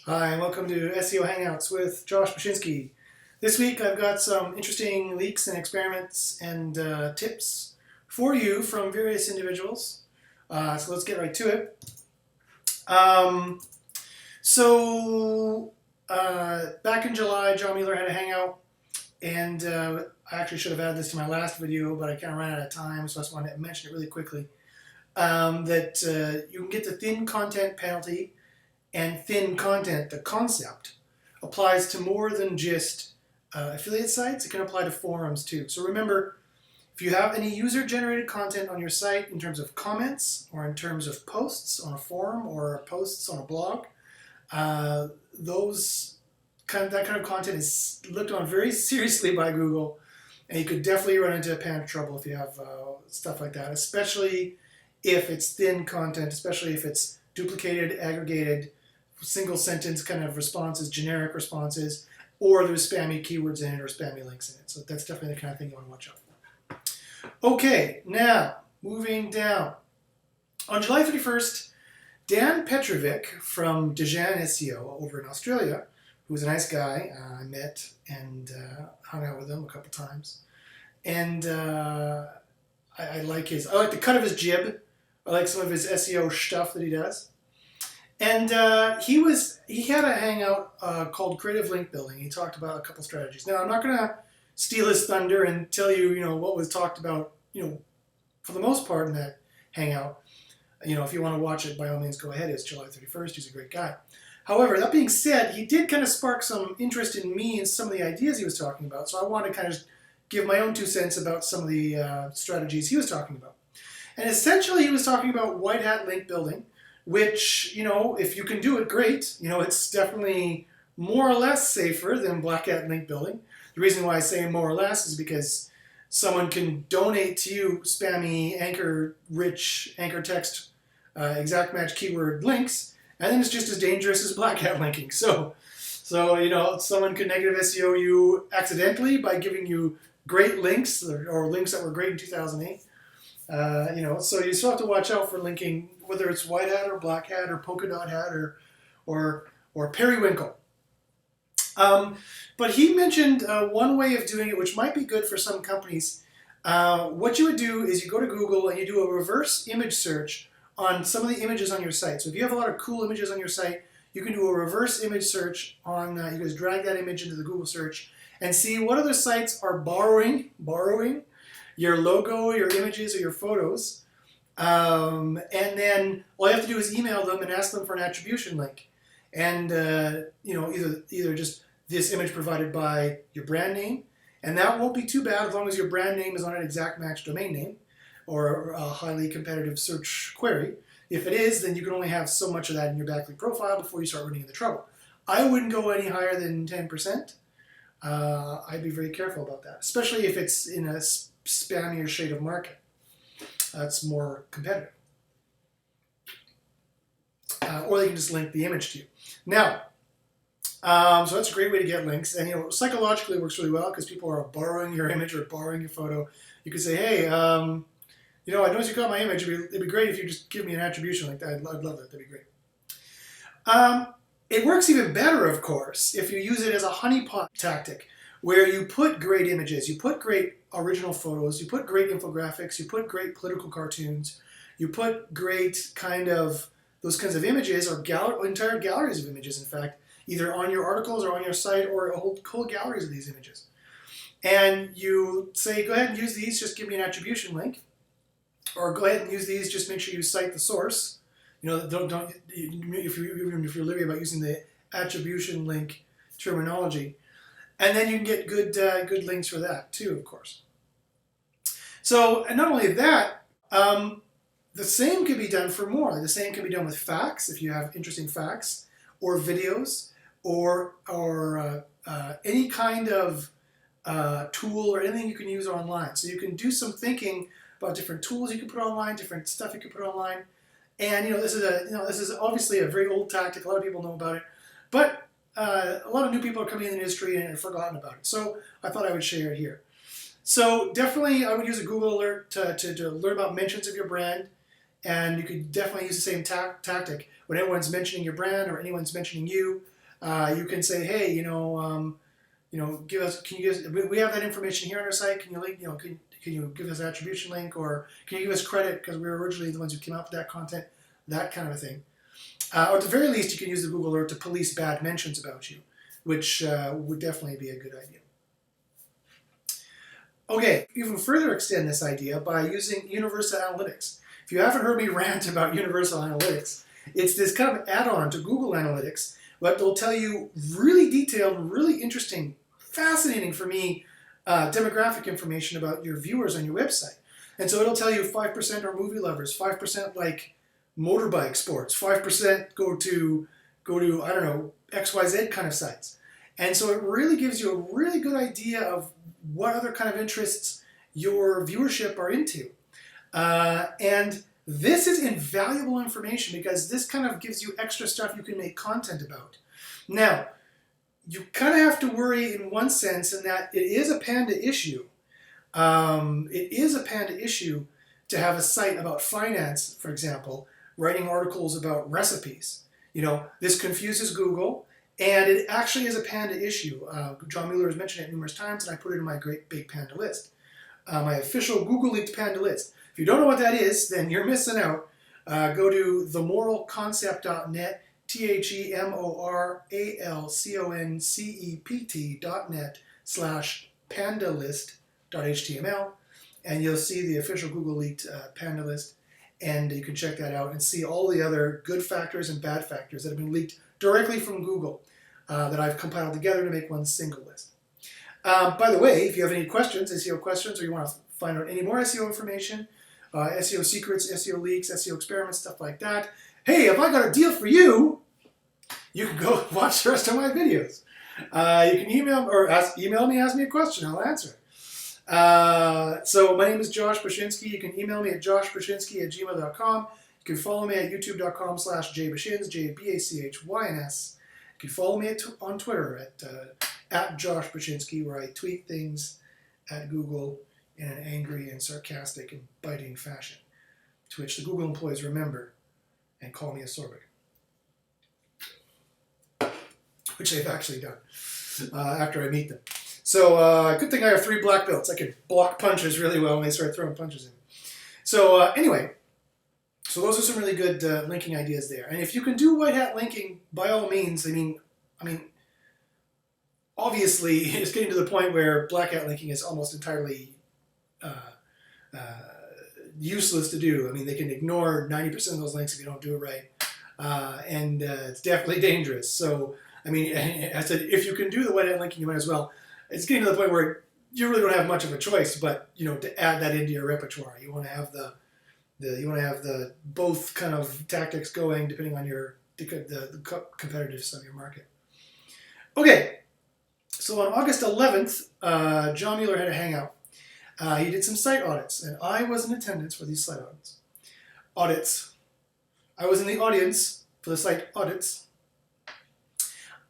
Hi, and welcome to SEO Hangouts with Josh Bachynski. This week I've got some interesting leaks and experiments and tips for you from various individuals. So let's get right to it. Um, Back in July, John Mueller had a hangout, and I actually should have added this to my last video, but I kind of ran out of time, so I just wanted to mention it really quickly. That you can get the thin content penalty, and thin content, the concept, applies to more than just affiliate sites. It can apply to forums too. So remember, if you have any user-generated content on your site in terms of comments or in terms of posts on a forum or posts on a blog, that kind of content is looked on very seriously by Google, and you could definitely run into a pan of trouble if you have stuff like that, especially if it's thin content, especially if it's duplicated, aggregated, single sentence kind of responses, generic responses, or there's spammy keywords in it or spammy links in it. So that's definitely the kind of thing you want to watch out for. Okay, now moving down. On July 31st, Dan Petrovic from Dejan SEO over in Australia, who was a nice guy, I met and hung out with him a couple times. And I like the cut of his jib. I like some of his SEO stuff that he does. And he had a hangout called Creative Link Building. He talked about a couple strategies. Now, I'm not going to steal his thunder and tell you, what was talked about, for the most part in that hangout. If you want to watch it, by all means, go ahead. It's July 31st. He's a great guy. However, that being said, he did kind of spark some interest in me and some of the ideas he was talking about. So I want to kind of give my own 2 cents about some of the strategies he was talking about. And essentially, he was talking about white hat link building, which, if you can do it, great. It's definitely more or less safer than black hat link building. The reason why I say more or less is because someone can donate to you spammy, anchor-rich, anchor text, exact match keyword links, and then it's just as dangerous as black hat linking. So someone could negative SEO you accidentally by giving you great links or links that were great in 2008. So you still have to watch out for linking, whether it's white hat or black hat or polka dot hat or periwinkle. But he mentioned one way of doing it, which might be good for some companies. What you would do is you go to Google and you do a reverse image search on some of the images on your site. So if you have a lot of cool images on your site, you can do a reverse image search on, you just drag that image into the Google search and see what other sites are borrowing your logo, your images, or your photos. And then all you have to do is email them and ask them for an attribution link. And, either just this image provided by your brand name, and that won't be too bad as long as your brand name is on an exact match domain name or a highly competitive search query. If it is, then you can only have so much of that in your backlink profile before you start running into trouble. I wouldn't go any higher than 10%. I'd be very careful about that, especially if it's in a spammier shade of market. That's more competitive. Or they can just link the image to you. Now, so that's a great way to get links. And, psychologically it works really well because people are borrowing your image or borrowing your photo. You could say, hey, I noticed you got my image. It'd be great if you just give me an attribution like that. I'd love that. That'd be great. It works even better, of course, if you use it as a honeypot tactic, where you put great images, you put great original photos, you put great infographics, you put great political cartoons, you put great those kinds of images, or entire galleries of images, in fact, either on your articles or on your site, or whole galleries of these images. And you say, go ahead and use these, just give me an attribution link. Or go ahead and use these, just make sure you cite the source. If you're leery about using the attribution link terminology. And then you can get good links for that too, of course. So, and not only that, the same can be done for more. The same can be done with facts, if you have interesting facts, or videos, or any kind of tool or anything you can use online. So you can do some thinking about different tools you can put online, different stuff you can put online. And this is obviously a very old tactic. A lot of people know about it, but a lot of new people are coming in the industry and have forgotten about it. So I thought I would share it here. So definitely I would use a Google alert to learn about mentions of your brand. And you could definitely use the same tactic. When everyone's mentioning your brand or anyone's mentioning you, you can say, hey, give us. Can you give? We have that information here on our site. Can you link? Can you give us an attribution link, or can you give us credit because we were originally the ones who came up with that content? That kind of a thing. Or at the very least, you can use the Google Alert to police bad mentions about you, which would definitely be a good idea. Okay, even further extend this idea by using Universal Analytics. If you haven't heard me rant about Universal Analytics, it's this kind of add-on to Google Analytics, but they'll tell you really detailed, really interesting, fascinating for me demographic information about your viewers on your website. And so it'll tell you 5% are movie lovers, 5% like motorbike sports, 5% go to I don't know, XYZ kind of sites. And so it really gives you a really good idea of what other kind of interests your viewership are into. And this is invaluable information because this kind of gives you extra stuff you can make content about. Now, you kind of have to worry in one sense in that it is a Panda issue. It is a Panda issue to have a site about finance, for example, writing articles about recipes. This confuses Google, and it actually is a Panda issue. John Mueller has mentioned it numerous times, and I put it in my great big Panda list, my official Google leaked Panda list. If you don't know what that is, then you're missing out. Go to themoralconcept.net, TheMoralConcept.net/pandalist.html, and you'll see the official Google leaked Panda list, and you can check that out and see all the other good factors and bad factors that have been leaked directly from Google that I've compiled together to make one single list. By the way, if you have any questions, SEO questions, or you want to find out any more SEO information, SEO secrets, SEO leaks, SEO experiments, stuff like that, hey, if I got a deal for you, you can go watch the rest of my videos. You can email me, ask me a question, I'll answer it. So my name is Josh Bachynski. You can email me at joshbachynski@gmail.com. You can follow me at youtube.com/jbachins, JBACHYNS. You can follow me on Twitter at Josh Bachynski, where I tweet things at Google in an angry and sarcastic and biting fashion, to which the Google employees remember and call me a sorbet, which they've actually done after I meet them. So good thing I have 3 black belts. I can block punches really well when they start throwing punches in. So anyway, so those are some really good linking ideas there. And if you can do white hat linking, by all means, I mean, obviously it's getting to the point where black hat linking is almost entirely useless to do. I mean, they can ignore 90% of those links if you don't do it right. And it's definitely dangerous. So, I mean, I said, if you can do the white hat linking, you might as well. It's getting to the point where you really don't have much of a choice, but to add that into your repertoire, you want to have the both kind of tactics going depending on the competitiveness of your market. Okay, so on August 11th, John Mueller had a hangout. He did some site audits, and I was in attendance for these site audits. I was in the audience for the site audits.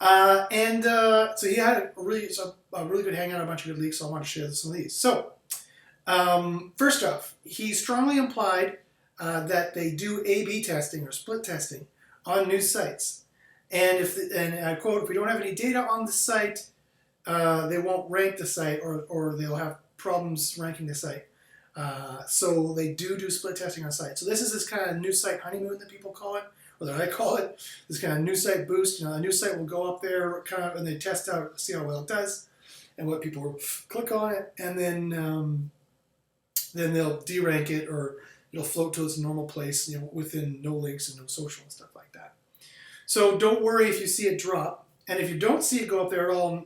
So he had a really good hangout, a bunch of good leaks, so I want to share some of these. So, first off, he strongly implied that they do A/B testing or split testing on new sites. And and I quote, if we don't have any data on the site, they won't rank the site or they'll have problems ranking the site. So they do split testing on sites. So this is this kind of new site honeymoon that people call it, or that I call it, this kind of new site boost. A new site will go up there kind of, and they test out, see how well it does, and what people will click on it, and then they'll derank it, or it'll float to its normal place, within no links and no social and stuff like that. So don't worry if you see it drop, and if you don't see it go up there at all,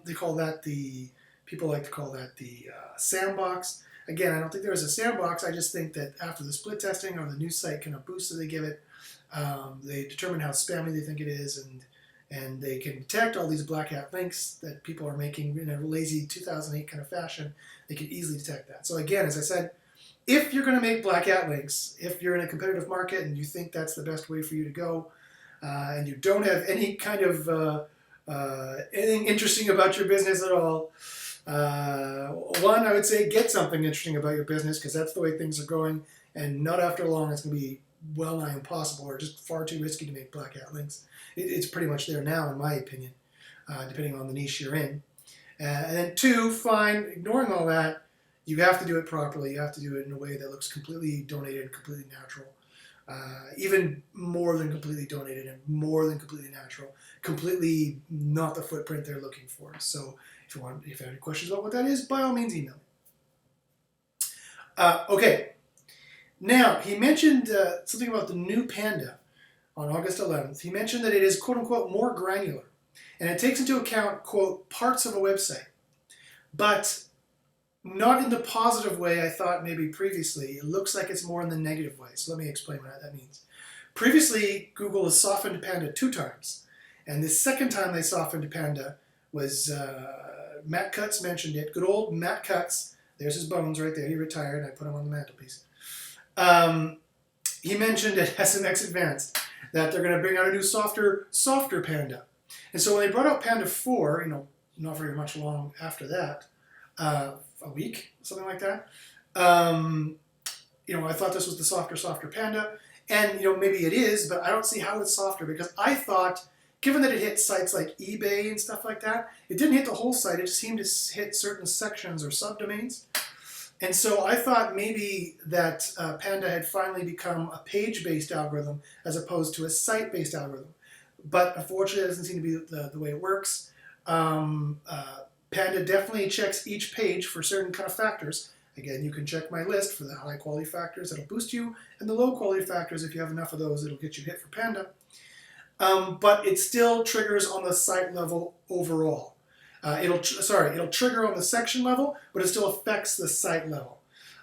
people like to call that the sandbox. Again, I don't think there is a sandbox. I just think that after the split testing or the new site kind of boost that they give it, they determine how spammy they think it is, and they can detect all these black hat links that people are making in a lazy 2008 kind of fashion. They can easily detect that. So again, as I said, if you're going to make black hat links, if you're in a competitive market and you think that's the best way for you to go, and you don't have any kind of anything interesting about your business at all, I would say get something interesting about your business, because that's the way things are going, and not after long it's going to be well nigh impossible or just far too risky to make black hat links. It's pretty much there now, in my opinion, depending on the niche you're in. And then 2, fine, ignoring all that, you have to do it properly. You have to do it in a way that looks completely donated, completely natural. Even more than completely donated and more than completely natural. Completely not the footprint they're looking for. So if you have any questions about what that is, by all means email me. Okay. Now, he mentioned something about the new Panda on August 11th. He mentioned that it is, quote unquote, more granular. And it takes into account, quote, parts of a website. But not in the positive way I thought maybe previously. It looks like it's more in the negative way. So let me explain what that means. Previously, Google has softened Panda 2 times. And the second time they softened Panda was, Matt Cutts mentioned it. Good old Matt Cutts. There's his bones right there. He retired. I put him on the mantelpiece. He mentioned at SMX Advanced that they're going to bring out a new softer Panda. And so when they brought out Panda 4, not very much long after that, a week, something like that, I thought this was the softer Panda. And, maybe it is, but I don't see how it's softer because I thought, given that it hit sites like eBay and stuff like that, it didn't hit the whole site. It just seemed to hit certain sections or subdomains. And so I thought maybe that Panda had finally become a page-based algorithm as opposed to a site-based algorithm. But unfortunately, that doesn't seem to be the way it works. Panda definitely checks each page for certain kind of factors. Again, you can check my list for the high-quality factors that'll boost you, and the low-quality factors, if you have enough of those, it'll get you hit for Panda. But it still triggers on the site level overall. It'll trigger on the section level, but it still affects the site level.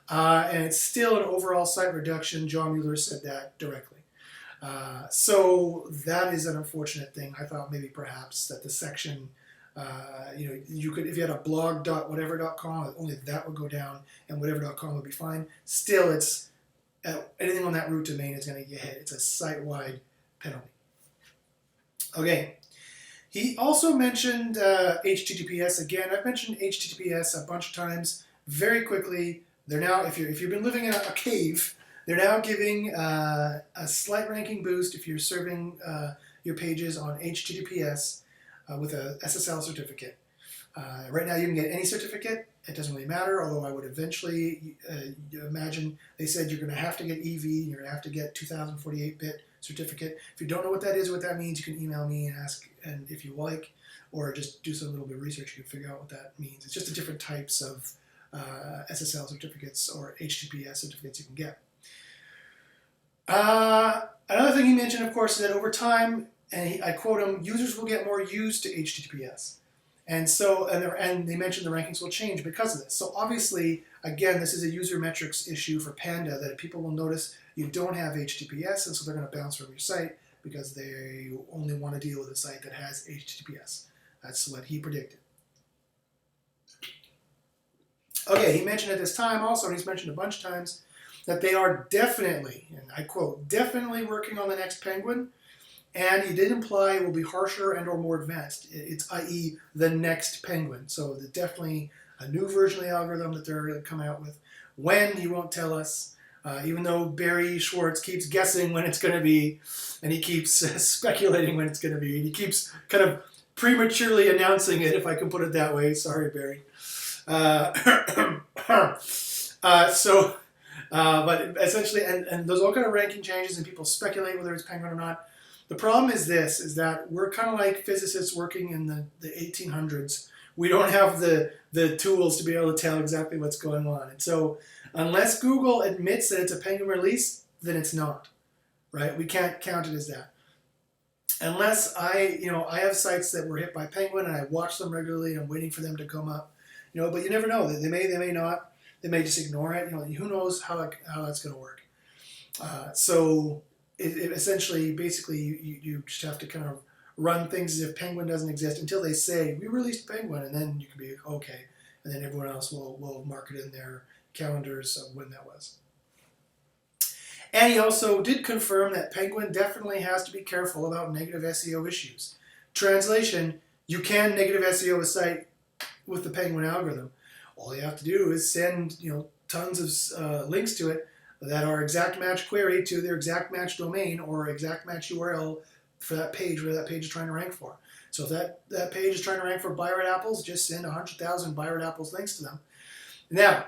And it's still an overall site reduction. John Mueller said that directly. So that is an unfortunate thing. I thought maybe perhaps that the section, you could, if you had a blog.whatever.com, only that would go down and whatever.com would be fine. Still, it's anything on that root domain is going to get hit. It's a site-wide penalty. Okay. He also mentioned HTTPS. Again, I've mentioned HTTPS a bunch of times. Very quickly, they're now, if you've been living in a cave, they're now giving a slight ranking boost if you're serving your pages on HTTPS with a SSL certificate. Right now, you can get any certificate. It doesn't really matter, although I would eventually imagine they said you're going to have to get EV, you're going to have to get 2048-bit certificate. If you don't know what that is or what that means, you can email me and ask, and if you like, or just do some little bit of research, you can figure out what that means. It's just the different types of SSL certificates or HTTPS certificates you can get. Another thing he mentioned, of course, is that over time, and I quote him, users will get more used to HTTPS. And so, and they mentioned the rankings will change because of this. So obviously, again, this is a user metrics issue for Panda that people will notice you don't have HTTPS, and so they're going to bounce from your site because they only want to deal with a site that has HTTPS. That's what he predicted. Okay, he mentioned at this time also, and he's mentioned a bunch of times, that they are definitely, and I quote, definitely working on the next Penguin. And he did imply it will be harsher and or more advanced. It's i.e. the next Penguin. So definitely a new version of the algorithm that they're going to come out with. When, he won't tell us. Even though Barry Schwartz keeps guessing when it's going to be, and he keeps speculating when it's going to be, and he keeps kind of prematurely announcing it, if I can put it that way. Sorry, Barry. But essentially, and there's all kind of ranking changes, and people speculate whether it's Penguin or not. The problem is this, is that we're kind of like physicists working in the 1800s. We don't have the tools to be able to tell exactly what's going on. And so unless Google admits that it's a Penguin release, then it's not, right? We can't count it as that. Unless I have sites that were hit by Penguin and I watch them regularly and I'm waiting for them to come up, but you never know. They may not. They may just ignore it. Who knows how that's going to work. So it essentially, basically, you just have to kind of run things as if Penguin doesn't exist until they say, we released Penguin, and then you can be okay. And then everyone else will mark it in their calendars of when that was. And he also did confirm that Penguin definitely has to be careful about negative SEO issues. Translation, you can negative SEO a site with the Penguin algorithm. All you have to do is send tons of links to it, that are exact match query to their exact match domain or exact match URL for that page where that page is trying to rank for. So if that page is trying to rank for buy red apples, just send 100,000 buy red apples links to them. Now,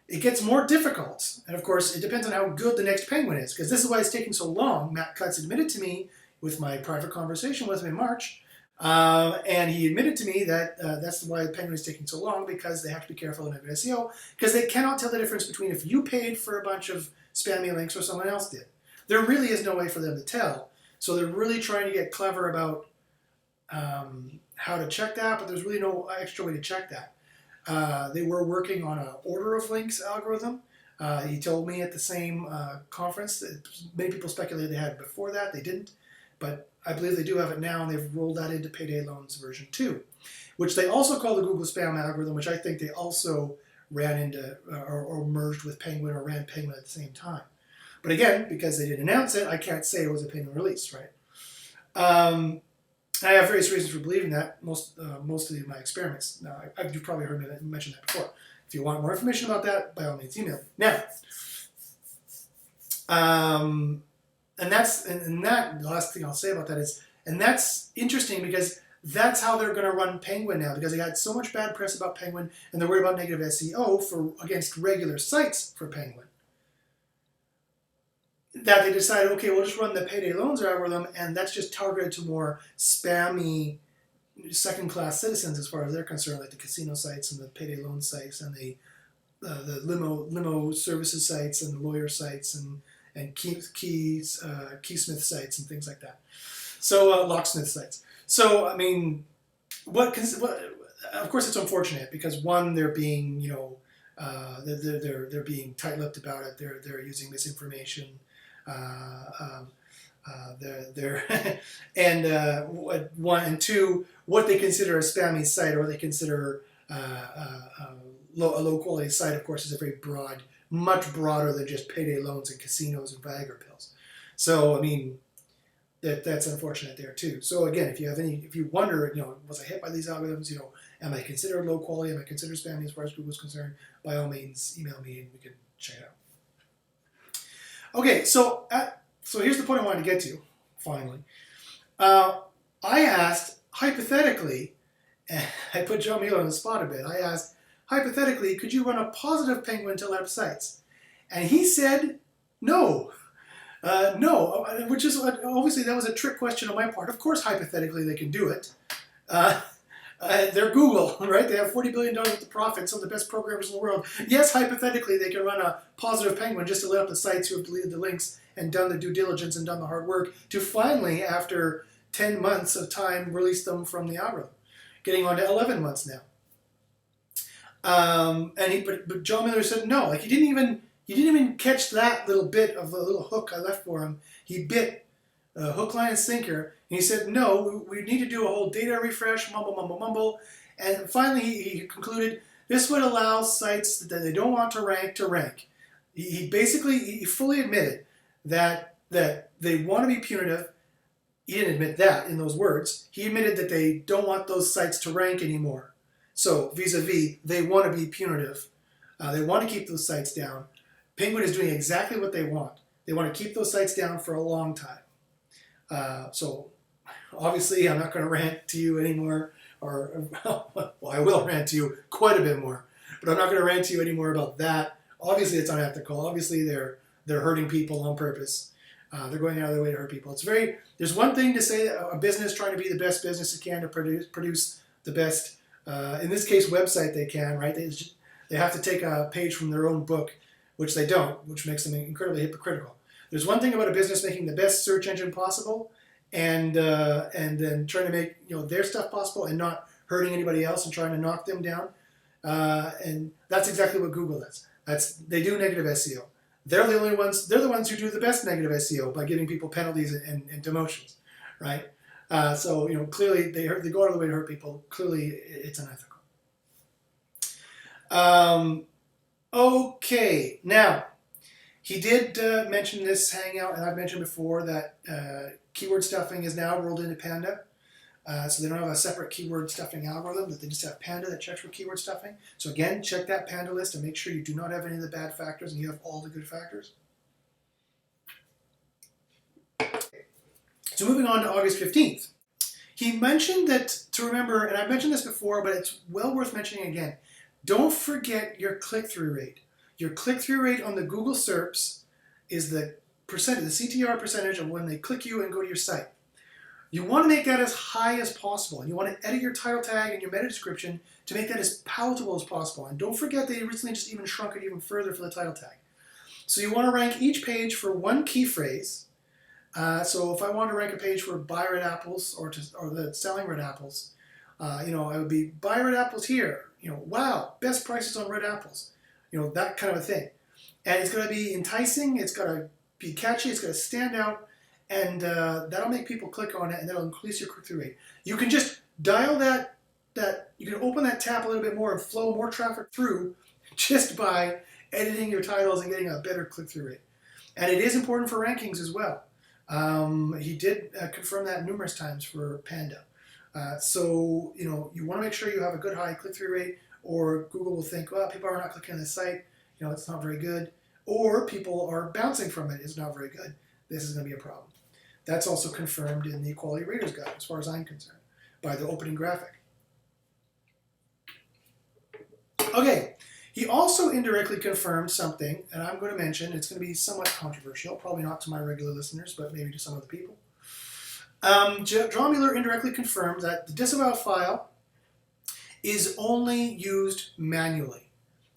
it gets more difficult, and of course, it depends on how good the next penguin is, because this is why it's taking so long. Matt Cutts admitted to me with my private conversation with him in March, and he admitted to me that that's why the penguin is taking so long, because they have to be careful in negative SEO, because they cannot tell the difference between if you paid for a bunch of spammy links or someone else did. There really is no way for them to tell, so they're really trying to get clever about how to check that, but there's really no extra way to check that. They were working on an order of links algorithm. He told me at the same conference that many people speculated they had it before that. They didn't, but I believe they do have it now, and they've rolled that into Payday Loans version 2, which they also call the Google Spam algorithm, which I think they also ran into or merged with Penguin or ran Penguin at the same time. But again, because they didn't announce it, I can't say it was a Penguin release, right? I have various reasons for believing that, mostly in my experiments. Now, you've probably heard me mention that before. If you want more information about that, by all means, email me. Now, and that, the last thing I'll say about that is, and that's interesting because that's how they're going to run Penguin now, because they had so much bad press about Penguin, and they're worried about negative SEO against regular sites for Penguin, that they decided, okay, we'll just run the Payday Loans algorithm, and that's just targeted to more spammy second-class citizens as far as they're concerned, like the casino sites and the Payday Loan sites and the limo services sites and the lawyer sites and keysmith sites and things like that. So locksmith sites. So I mean, of course it's unfortunate because one, they're being they're being tight-lipped about it. They're using misinformation. One and two, what they consider a spammy site or what they consider a low-quality site, of course, is a very broad, much broader than just Payday Loans and casinos and Viagra pills. So, I mean, that's unfortunate there too. So again, if you wonder, was I hit by these algorithms? Am I considered low quality? Am I considered spammy as far as Google's concerned? By all means, email me and we can check it out. Okay, so here's the point I wanted to get to, finally. I asked, hypothetically, and I put John Mueller on the spot a bit, I asked, hypothetically, could you run a positive Penguin to let up sites? And he said, no. No, which is, obviously that was a trick question on my part. Of course, hypothetically, they can do it. They're Google, right? They have $40 billion worth of profit, some of the best programmers in the world. Yes, hypothetically, they can run a positive Penguin just to let up the sites who have deleted the links and done the due diligence and done the hard work to finally, after 10 months of time, release them from the algorithm. Getting on to 11 months now. But John Miller said no. Like he didn't even catch that little bit of a little hook I left for him. He bit hook, line, and sinker. And he said, no, we need to do a whole data refresh, mumble. And finally, he concluded this would allow sites that they don't want to rank. He basically fully admitted that they want to be punitive. He didn't admit that in those words. He admitted that they don't want those sites to rank anymore. So vis-a-vis, they want to be punitive. They want to keep those sites down. Penguin is doing exactly what they want. They want to keep those sites down for a long time. So obviously, I'm not going to rant to you anymore, well, I will rant to you quite a bit more, but I'm not going to rant to you anymore about that. Obviously, it's unethical. Obviously, they're hurting people on purpose. They're going out of their way to hurt people. There's one thing to say that a business trying to be the best business it can to produce the best, in this case, website they can, right? They have to take a page from their own book, which they don't, which makes them incredibly hypocritical. There's one thing about a business making the best search engine possible, and then trying to make their stuff possible and not hurting anybody else and trying to knock them down. And that's exactly what Google does. They do negative SEO. They're the ones who do the best negative SEO by giving people penalties and demotions, right? So clearly they go out of the way to hurt people. Clearly it's unethical. Okay, now he did mention this hangout, and I've mentioned before that keyword stuffing is now rolled into Panda. So they don't have a separate keyword stuffing algorithm, that they just have Panda that checks for keyword stuffing. So again, check that Panda list and make sure you do not have any of the bad factors and you have all the good factors. So moving on to August 15th. He mentioned that to remember, and I've mentioned this before, but it's well worth mentioning again, don't forget your click-through rate. Your click-through rate on the Google SERPs is the percentage, the CTR percentage of when they click you and go to your site. You want to make that as high as possible, and you want to edit your title tag and your meta description to make that as palatable as possible. And don't forget they recently just even shrunk it even further for the title tag. So you want to rank each page for one key phrase. So if I want to rank a page for buy red apples or the selling red apples, I would be buy red apples here. Wow, best prices on red apples. That kind of a thing. And it's going to be enticing. It's got to be catchy. It's got to stand out. And that'll make people click on it, and that'll increase your click-through rate. You can just dial that. You can open that tap a little bit more and flow more traffic through just by editing your titles and getting a better click-through rate. And it is important for rankings as well. He did confirm that numerous times for Panda. So you want to make sure you have a good high click-through rate, or Google will think, well, people are not clicking on this site. It's not very good. Or people are bouncing from it. It's not very good. This is going to be a problem. That's also confirmed in the Quality Raters Guide, as far as I'm concerned, by the opening graphic. Okay, he also indirectly confirmed something, and I'm going to mention, it's going to be somewhat controversial, probably not to my regular listeners, but maybe to some other people. John Mueller indirectly confirmed that the Disavow file is only used manually.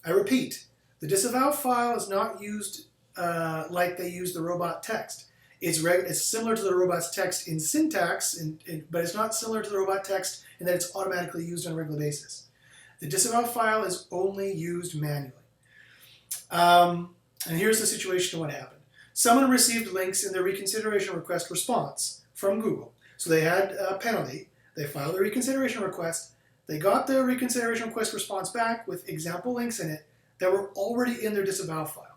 I repeat, the Disavow file is not used like they use the robot text. It's similar to the robot's text in syntax, but it's not similar to the robot text in that it's automatically used on a regular basis. The Disavow file is only used manually. And here's the situation of what happened. Someone received links in their reconsideration request response from Google. So they had a penalty. They filed a reconsideration request. They got the reconsideration request response back with example links in it that were already in their Disavow file.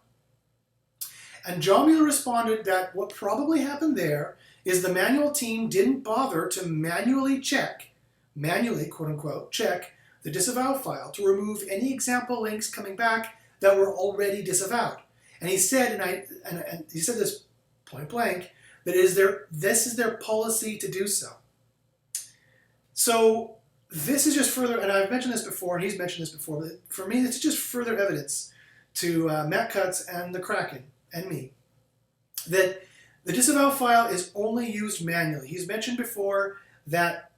And John Mueller responded that what probably happened there is the manual team didn't bother to manually, quote unquote, check the Disavow file to remove any example links coming back that were already disavowed. And he said, and he said this point blank, that this is their policy to do so. So this is just further, and I've mentioned this before, and he's mentioned this before, but for me, this is just further evidence to Matt Cutts and the Kraken and me that the Disavow file is only used manually. He's mentioned before that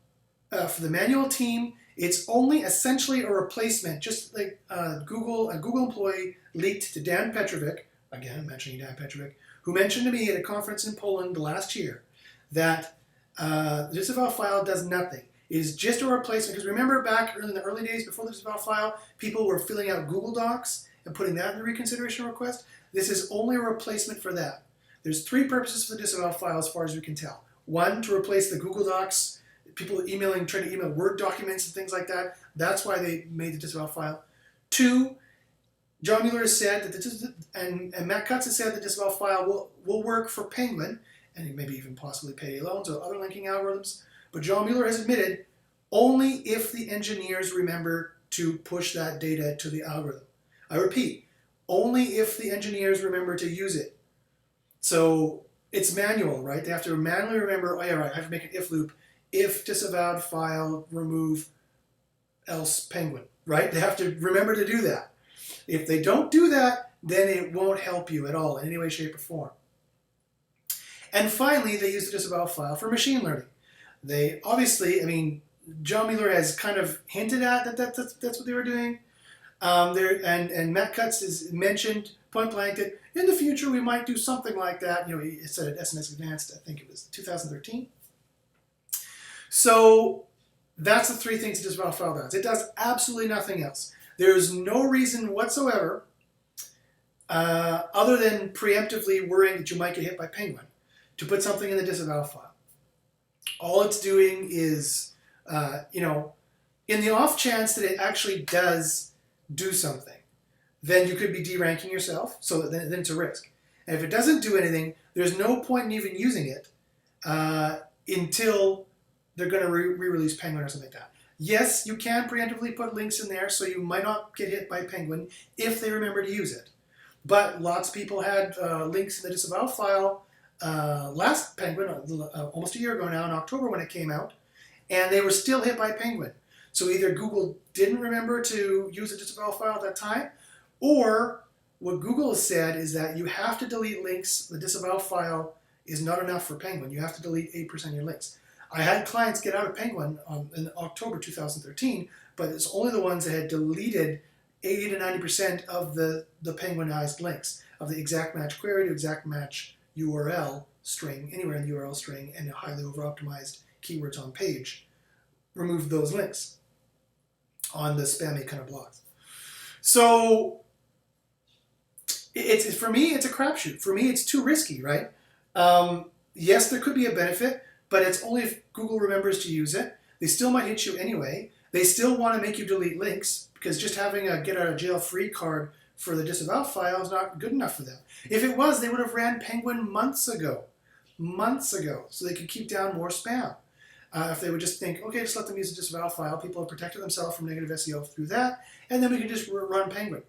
for the manual team, it's only essentially a replacement, just like a Google employee leaked to Dan Petrovic, again mentioning Dan Petrovic, who mentioned to me at a conference in Poland last year that the Disavow file does nothing. It is just a replacement, because remember back in the early days before the Disavow file, people were filling out Google Docs and putting that in the reconsideration request. This is only a replacement for that. There's three purposes for the Disavow file as far as we can tell. One, to replace the Google Docs, people trying to email Word documents and things like that. That's why they made the Disavow file. Two, John Mueller has said that and Matt Cutts has said the Disavow file will work for Penguin, and maybe even possibly payday loans or other linking algorithms. But John Mueller has admitted only if the engineers remember to push that data to the algorithm. I repeat, only if the engineers remember to use it. So it's manual, right? They have to manually remember, oh yeah, right, I have to make an if loop. If disavowed file, remove else Penguin, right? They have to remember to do that. If they don't do that, then it won't help you at all in any way, shape, or form. And finally, they use the Disavow file for machine learning. They obviously, John Mueller has kind of hinted at that's what they were doing. And Matt Cutts has mentioned point blank that in the future we might do something like that. He said at SMS Advanced, I think it was 2013. So that's the three things the Disavow file does. It does absolutely nothing else. There's no reason whatsoever, other than preemptively worrying that you might get hit by Penguin, to put something in the Disavow file. All it's doing is, in the off chance that it actually does do something, then you could be deranking yourself, so then it's a risk. And if it doesn't do anything, there's no point in even using it until they're going to re-release Penguin or something like that. Yes, you can preemptively put links in there, so you might not get hit by Penguin if they remember to use it. But lots of people had links in the Disavow file last Penguin, almost a year ago now, in October when it came out, and they were still hit by Penguin. So either Google didn't remember to use the Disavow file at that time, or what Google has said is that you have to delete links. The Disavow file is not enough for Penguin. You have to delete 8% of your links. I had clients get out of Penguin in October 2013, but it's only the ones that had deleted 80 to 90% of the Penguinized links, of the exact match query to exact match URL string, anywhere in the URL string, and highly over-optimized keywords on page. Removed those links on the spammy kind of blogs. So for me, it's a crapshoot. For me, it's too risky, right? Yes, there could be a benefit, but it's only if Google remembers to use it. They still might hit you anyway. They still want to make you delete links because just having a get out of jail free card for the Disavow file is not good enough for them. If it was, they would have ran Penguin months ago, so they could keep down more spam. If they would just think, okay, just let them use the Disavow file, people have protected themselves from negative SEO through that, and then we can just run Penguin.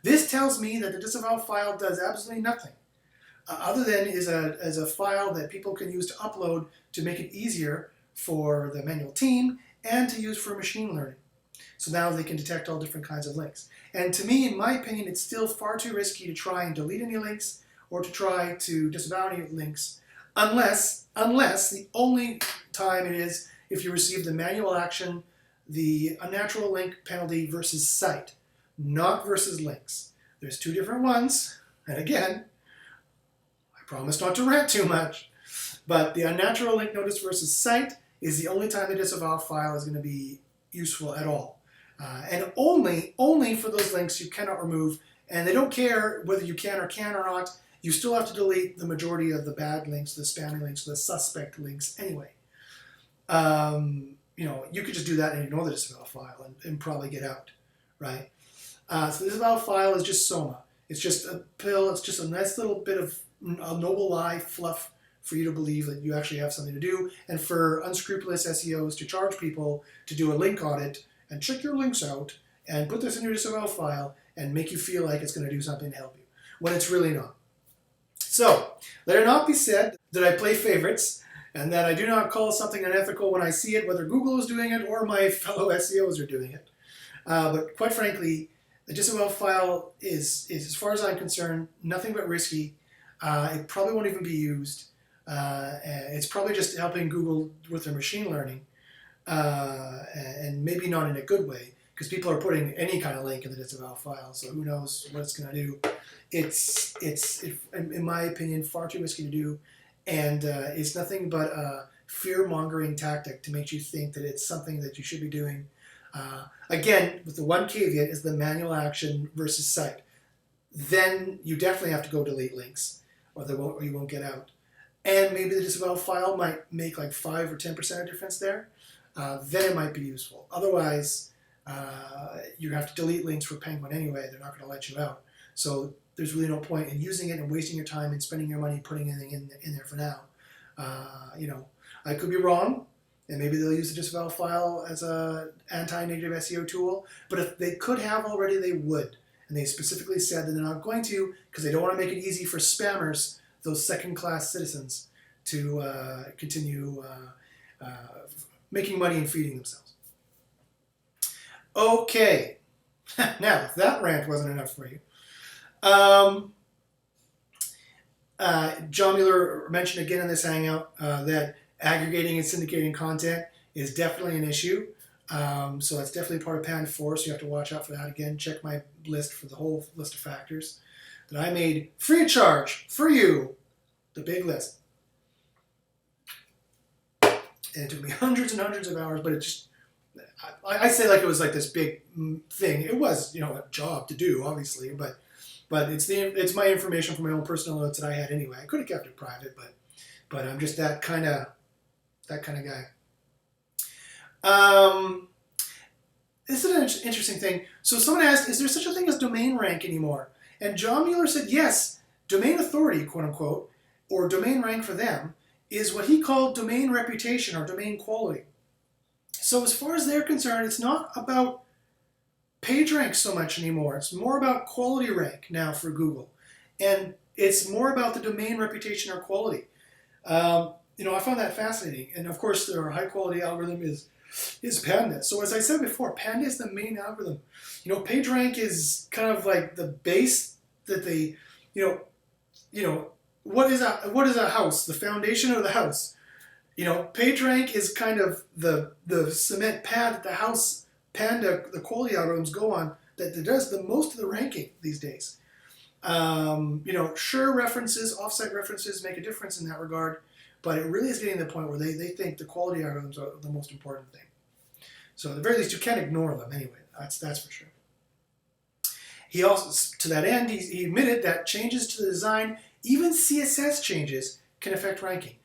This tells me that the Disavow file does absolutely nothing, other than is a file that people can use to upload to make it easier for the manual team and to use for machine learning. So now they can detect all different kinds of links. And to me, in my opinion, it's still far too risky to try and delete any links or to try to disavow any links, unless the only time it is if you receive the manual action, the unnatural link penalty versus cite, not versus links. There's two different ones, and again, I promise not to rant too much, but the unnatural link notice versus cite is the only time the Disavow file is going to be useful at all. And only for those links you cannot remove, and they don't care whether you can or not. You still have to delete the majority of the bad links, the spammy links, the suspect links anyway. You could just do that and ignore the Disavow file and probably get out, right? So the Disavow file is just soma. It's just a pill. It's just a nice little bit of a noble lie fluff for you to believe that you actually have something to do, and for unscrupulous SEOs to charge people to do a link audit and check your links out and put this in your Disavow file and make you feel like it's going to do something to help you, when it's really not. So, let it not be said that I play favorites and that I do not call something unethical when I see it, whether Google is doing it or my fellow SEOs are doing it. But quite frankly, the Disavow file is, as far as I'm concerned, nothing but risky. It probably won't even be used. It's probably just helping Google with their machine learning, and maybe not in a good way, because people are putting any kind of link in the Disavow file, so who knows what it's going to do. It's in my opinion, far too risky to do, and it's nothing but a fear-mongering tactic to make you think that it's something that you should be doing. Again, with the one caveat is the manual action versus cite. Then you definitely have to go delete links, or you won't get out. And maybe the Disavow file might make like 5 or 10% of difference there. Then it might be useful. Otherwise, you have to delete links for Penguin anyway. They're not going to let you out. So there's really no point in using it and wasting your time and spending your money putting anything in there for now. I could be wrong, and maybe they'll use the Disavow file as an anti-negative SEO tool. But if they could have already, they would. And they specifically said that they're not going to because they don't want to make it easy for spammers, those second-class citizens, to continue making money and feeding themselves. Okay, now if that rant wasn't enough for you, John Mueller mentioned again in this hangout that aggregating and syndicating content is definitely an issue. So that's definitely part of Panda 4, so you have to watch out for that. Again, check my list for the whole list of factors that I made free of charge for you, the big list. And it took me hundreds and hundreds of hours, but it just, I say like it was like this big thing. It was, a job to do, obviously, but it's my information from my own personal notes that I had anyway. I could have kept it private, but I'm just that kind of guy. This is an interesting thing. So someone asked, is there such a thing as domain rank anymore? And John Mueller said, yes, domain authority, quote unquote, or domain rank for them, is what he called domain reputation or domain quality. So as far as they're concerned, it's not about page rank so much anymore. It's more about quality rank now for Google. And it's more about the domain reputation or quality. I found that fascinating. And of course, their high quality algorithm is Panda. So as I said before, Panda is the main algorithm. PageRank is kind of like the base that they, what is a house? The foundation of the house. PageRank is kind of the cement pad that the house Panda, the quality algorithms go on that does the most of the ranking these days. Sure, references, offsite references make a difference in that regard, but it really is getting to the point where they think the quality algorithms are the most important thing. So at the very least, you can't ignore them anyway. That's for sure. He also, to that end, he admitted that changes to the design, even CSS changes, can affect ranking.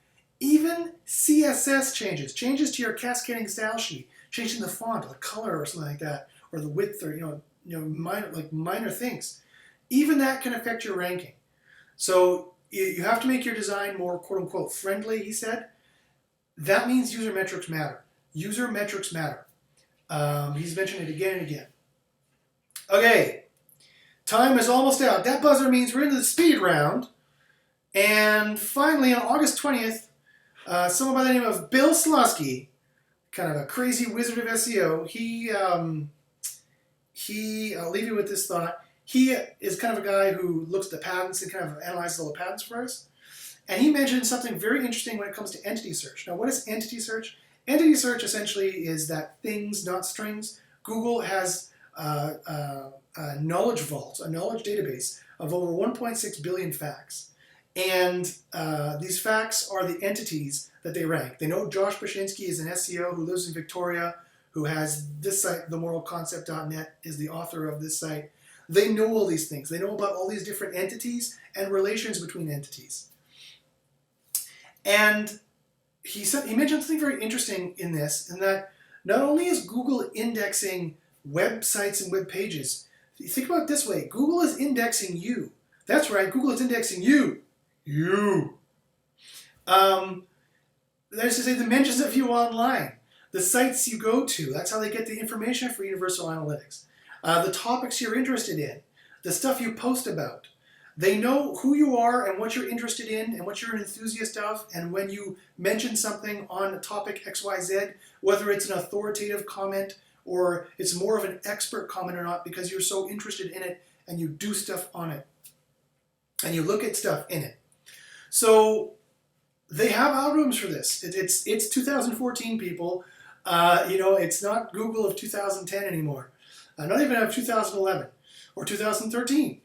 Even CSS changes to your cascading style sheet, changing the font, or the color, or something like that, or the width, or minor things. Even that can affect your ranking. So you have to make your design more "quote unquote" friendly. He said that means user metrics matter. User metrics matter. He's mentioned it again and again. Okay, time is almost out. That buzzer means we're into the speed round. And finally, on August 20th, someone by the name of Bill Slosky, kind of a crazy wizard of SEO, I'll leave you with this thought. He is kind of a guy who looks at the patents and kind of analyzes all the patents for us. And he mentioned something very interesting when it comes to entity search. Now, what is entity search? Entity search essentially is that things, not strings. Google has a knowledge vault, a knowledge database of over 1.6 billion facts. And these facts are the entities that they rank. They know Josh Bachynski is an SEO who lives in Victoria, who has this site, themoralconcept.net, is the author of this site. They know all these things. They know about all these different entities and relations between entities. And he mentioned something very interesting in this, in that not only is Google indexing websites and web pages, think about it this way. Google is indexing you. That's right, Google is indexing you. You. That is to say, the mentions of you online, the sites you go to. That's how they get the information for Universal Analytics. The topics you're interested in, the stuff you post about. They know who you are and what you're interested in and what you're an enthusiast of, and when you mention something on a topic XYZ, whether it's an authoritative comment or it's more of an expert comment or not, because you're so interested in it and you do stuff on it and you look at stuff in it. So they have algorithms for this. It's 2014, people. It's not Google of 2010 anymore. Not even of 2011 or 2013.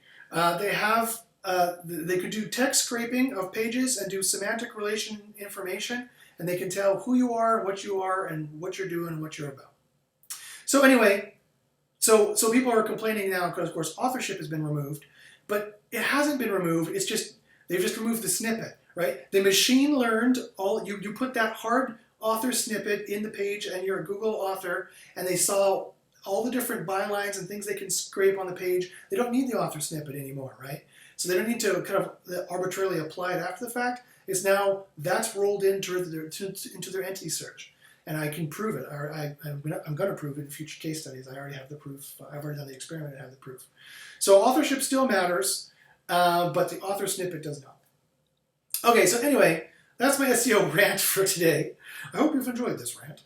They could do text scraping of pages and do semantic relation information, and they can tell who you are, what you're doing, and what you're about. So anyway, so people are complaining now because, of course, authorship has been removed, but it hasn't been removed. It's just they've just removed the snippet, right? The machine learned you put that hard author snippet in the page, and you're a Google author, and they saw all the different bylines and things they can scrape on the page. They don't need the author snippet anymore, right? So they don't need to kind of arbitrarily apply it after the fact. It's now that's rolled into their entity search, and I can prove it. I'm going to prove it in future case studies. I already have the proof. I've already done the experiment and have the proof. So authorship still matters, but the author snippet does not. Okay, so anyway, that's my SEO rant for today. I hope you've enjoyed this rant.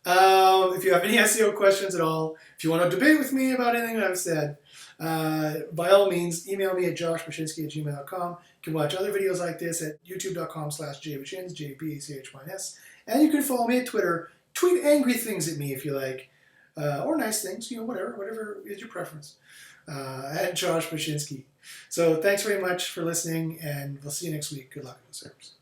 If you have any SEO questions at all, if you want to debate with me about anything that I've said, by all means, email me at joshbachynski@gmail.com. You can watch other videos like this at youtube.com/jbachins, JBACHYNS. And you can follow me at Twitter. Tweet angry things at me if you like, or nice things, whatever is your preference, at Josh Bachynski. So thanks very much for listening, and we'll see you next week. Good luck in the service.